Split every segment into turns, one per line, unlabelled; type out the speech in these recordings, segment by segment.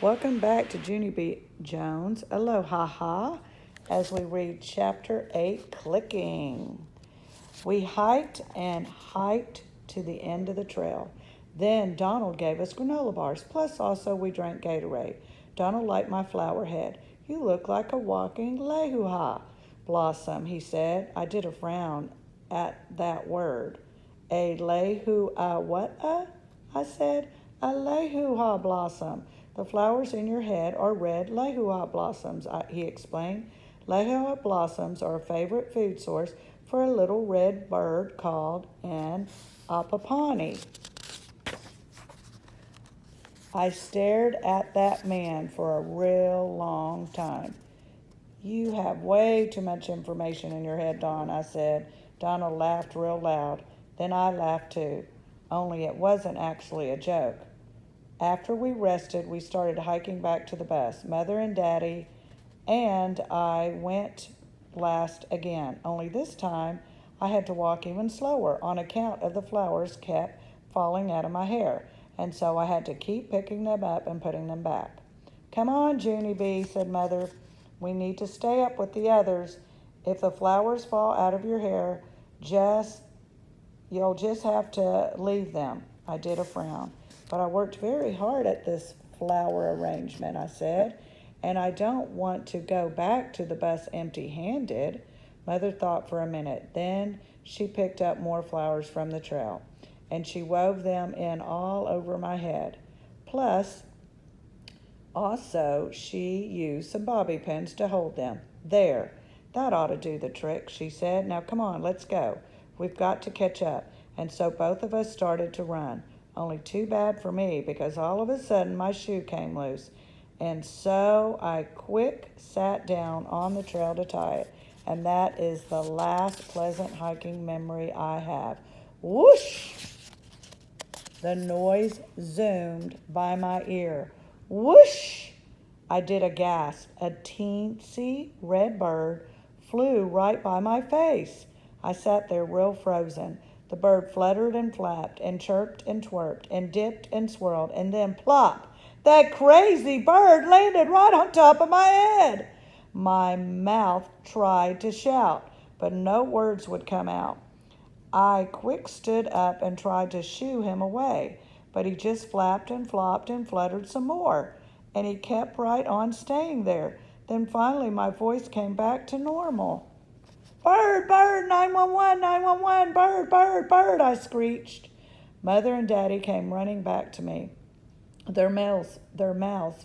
Welcome back to Junie B. Jones, Aloha-ha-ha, as we read Chapter 8, Clicking. We hiked and hiked to the end of the trail. Then Donald gave us granola bars, plus also we drank Gatorade. Donald liked my flower head. You look like a walking lehu-ha blossom, he said. I did a frown at that word. A lehu-what-a? I said. A lehu-ha blossom. The flowers in your head are red lehu-ha blossoms, he explained. Lehu-ha blossoms are a favorite food source for a little red bird called an apapani. I stared at that man for a real long time. You have way too much information in your head, Don, I said. Donald laughed real loud. Then I laughed too, only it wasn't actually a joke. After we rested, we started hiking back to the bus. Mother and Daddy and I went last again, only this time I had to walk even slower on account of the flowers kept falling out of my hair, and so I had to keep picking them up and putting them back. Come on, Junie B, said Mother. We need to stay up with the others. If the flowers fall out of your hair, you'll just have to leave them. I did a frown. But I worked very hard at this flower arrangement, I said, and I don't want to go back to the bus empty-handed. Mother thought for a minute. Then she picked up more flowers from the trail, and she wove them in all over my head. Plus, also, she used some bobby pins to hold them. There, that ought to do the trick, she said. Now come on, let's go. We've got to catch up. And so both of us started to run. Only too bad for me, because all of a sudden my shoe came loose. And so I quick sat down on the trail to tie it. And that is the last pleasant hiking memory I have. Whoosh! The noise zoomed by my ear. Whoosh! I did a gasp. A teensy red bird flew right by my face. I sat there real frozen. The bird fluttered and flapped and chirped and twerped and dipped and swirled, and then plop! That crazy bird landed right on top of my head. My mouth tried to shout, but no words would come out. I quick stood up and tried to shoo him away, but he just flapped and flopped and fluttered some more, and he kept right on staying there. Then finally my voice came back to normal. Bird, bird, 911, 911, bird, bird, bird, I screeched. Mother and Daddy came running back to me. Their mouths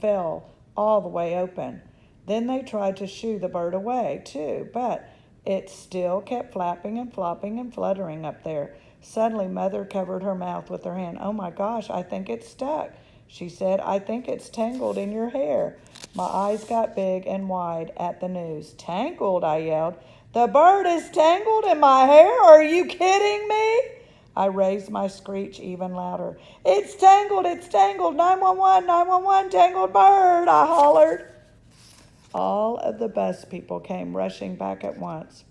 fell all the way open. Then they tried to shoo the bird away, too, but it still kept flapping and flopping and fluttering up there. Suddenly, Mother covered her mouth with her hand. Oh, my gosh, I think it's stuck, she said. I think it's tangled in your hair. My eyes got big and wide at the news. Tangled, I yelled. The bird is tangled in my hair? Are you kidding me? I raised my screech even louder. It's tangled, 911, 911, tangled bird, I hollered. All of the bus people came rushing back at once.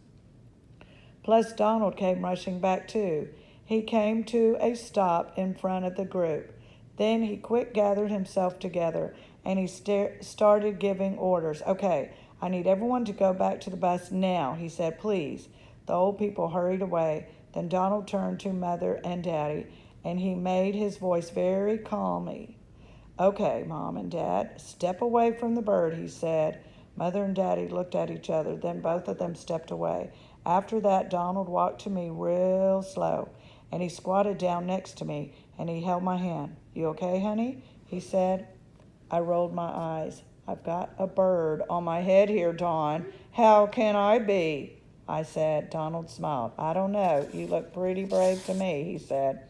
Plus Donald came rushing back too. He came to a stop in front of the group. Then he quick gathered himself together and he started giving orders. Okay, I need everyone to go back to the bus now, he said, please. The old people hurried away. Then Donald turned to Mother and Daddy, and he made his voice very calmly. Okay, Mom and Dad, step away from the bird, he said. Mother and Daddy looked at each other, then both of them stepped away. After that, Donald walked to me real slow, and he squatted down next to me, and he held my hand. You okay, honey? He said. I rolled my eyes. I've got a bird on my head here, Don. How can I be? I said. Donald smiled. I don't know. You look pretty brave to me, he said.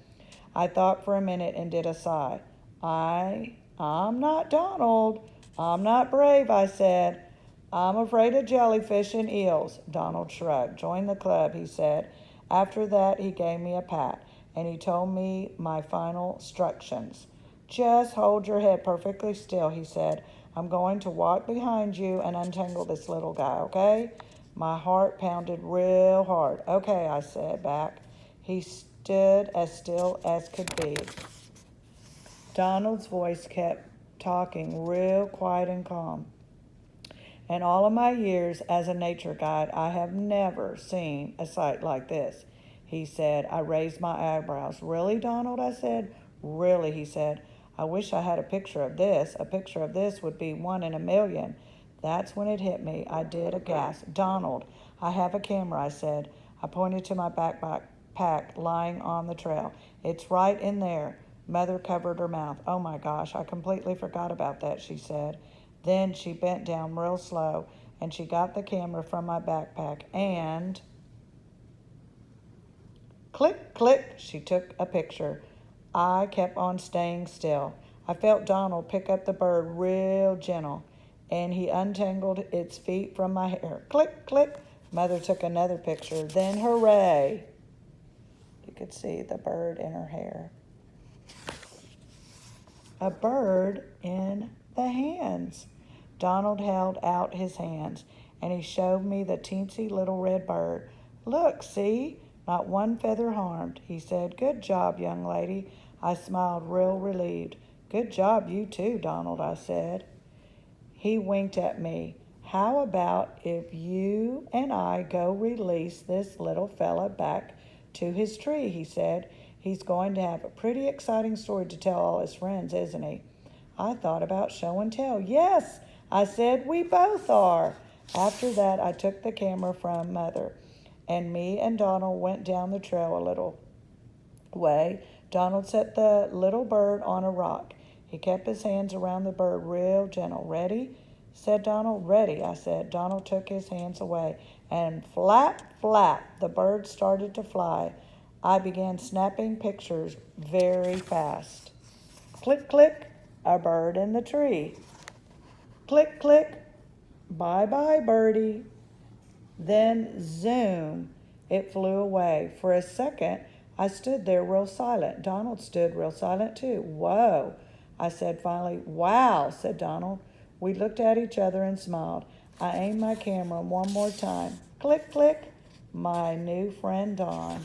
I thought for a minute and did a sigh. I'm not Donald. I'm not brave, I said. I'm afraid of jellyfish and eels. Donald shrugged. Join the club, he said. After that, he gave me a pat, and he told me my final instructions. Just hold your head perfectly still, he said. I'm going to walk behind you and untangle this little guy, okay? My heart pounded real hard. Okay, I said back. He stood as still as could be. Donald's voice kept talking real quiet and calm. In all of my years as a nature guide, I have never seen a sight like this, he said. I raised my eyebrows. Really, Donald? I said. Really, he said. I wish I had a picture of this. A picture of this would be 1 in a million. That's when it hit me. I did a gasp. Donald, I have a camera, I said. I pointed to my backpack lying on the trail. It's right in there. Mother covered her mouth. Oh my gosh, I completely forgot about that, she said. Then she bent down real slow and she got the camera from my backpack and click, click, she took a picture. I kept on staying still. I felt Donald pick up the bird real gentle and he untangled its feet from my hair. Click, click. Mother took another picture. Then hooray. You could see the bird in her hair. A bird in the hands. Donald held out his hands, and he showed me the teensy little red bird. Look, see? Not one feather harmed, he said. Good job, young lady. I smiled real relieved. Good job, you too, Donald, I said. He winked at me. How about if you and I go release this little fella back to his tree, he said. He's going to have a pretty exciting story to tell all his friends, isn't he? I thought about show and tell. Yes, I said, we both are. After that, I took the camera from Mother, and me and Donald went down the trail a little way. Donald set the little bird on a rock. He kept his hands around the bird real gentle. Ready? Said Donald. Ready, I said. Donald took his hands away, and flap, flap, the bird started to fly. I began snapping pictures very fast. Click, click, a bird in the tree. Click, click, bye-bye, birdie. Then, zoom, it flew away. For a second, I stood there real silent. Donald stood real silent, too. Whoa, I said finally. Wow, said Donald. We looked at each other and smiled. I aimed my camera one more time. Click, click, my new friend Don.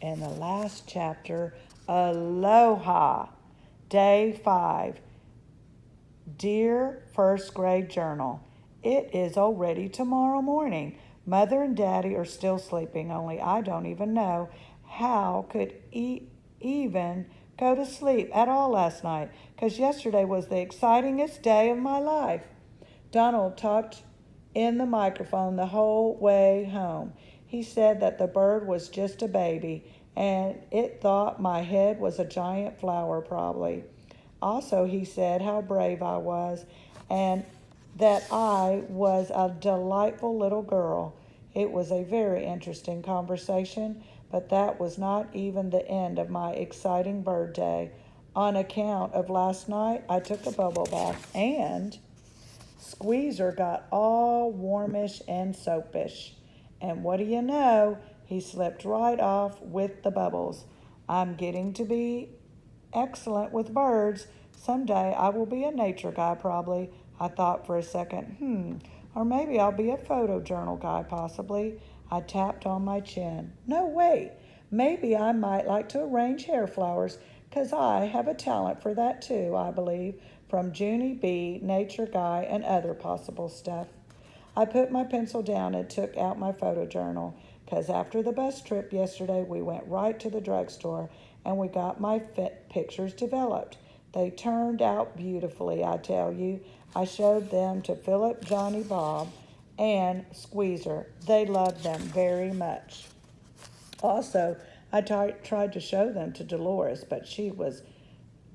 In the last chapter, Aloha, Day 5. Dear First Grade Journal, it is already tomorrow morning. Mother and Daddy are still sleeping, only I don't even know how could even go to sleep at all last night, because yesterday was the excitingest day of my life. Donald talked in the microphone the whole way home. He said that the bird was just a baby, and it thought my head was a giant flower probably. Also, he said how brave I was and that I was a delightful little girl. It was a very interesting conversation, but that was not even the end of my exciting bird day. On account of last night, I took a bubble bath and Squeezer got all warmish and soapish. And what do you know? He slipped right off with the bubbles. I'm getting to be excellent with birds. Someday I will be a nature guy probably. I thought for a second, or maybe I'll be a photojournal guy possibly. I tapped on my chin. No, wait. Maybe I might like to arrange hair flowers, 'cause I have a talent for that too, I believe, from Junie B, nature guy, and other possible stuff. I put my pencil down and took out my photojournal, 'cause after the bus trip yesterday, we went right to the drugstore and we got my pictures developed. They turned out beautifully, I tell you. I showed them to Philip, Johnny, Bob, and Squeezer. They loved them very much. Also, I tried to show them to Dolores, but she was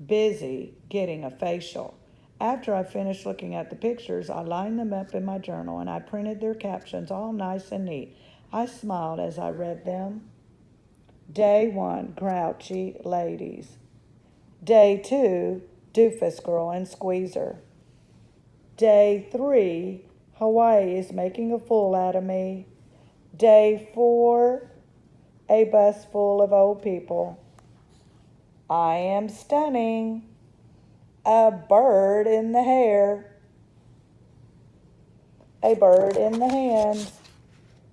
busy getting a facial. After I finished looking at the pictures, I lined them up in my journal and I printed their captions all nice and neat. I smiled as I read them. Day 1, Grouchy Ladies. Day 2, Doofus Girl and Squeezer. Day 3, Hawaii is making a fool out of me. Day 4, a bus full of old people. I am stunning. A bird in the hair. A bird in the hands.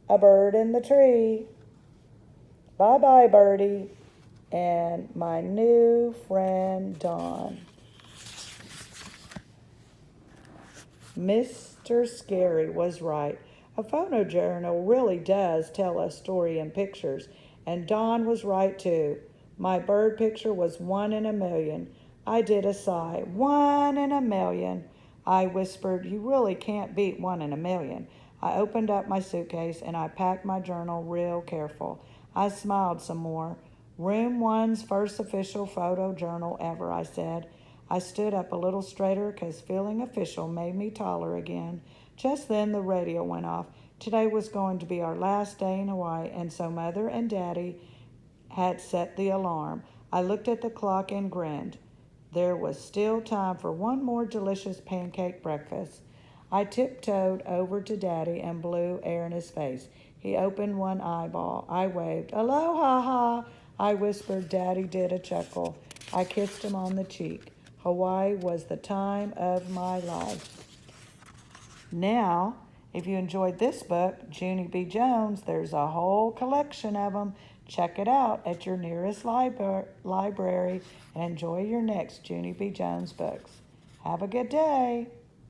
A bird in the tree. Bye-bye, birdie. And my new friend, Dawn. Mr. Scary was right. A photojournal really does tell a story in pictures, and Don was right too. My bird picture was 1 in a million. I did a sigh. 1 in a million. I whispered, you really can't beat 1 in a million. I opened up my suitcase and I packed my journal real careful. I smiled some more. Room one's first official photo journal ever, I said. I stood up a little straighter because feeling official made me taller again. Just then the radio went off. Today was going to be our last day in Hawaii, and so Mother and Daddy had set the alarm. I looked at the clock and grinned. There was still time for one more delicious pancake breakfast. I tiptoed over to Daddy and blew air in his face. He opened one eyeball. I waved. Aloha-ha-ha, I whispered. Daddy did a chuckle. I kissed him on the cheek. Hawaii was the time of my life. Now, if you enjoyed this book, Junie B. Jones, there's a whole collection of them. Check it out at your nearest library and enjoy your next Junie B. Jones books. Have a good day.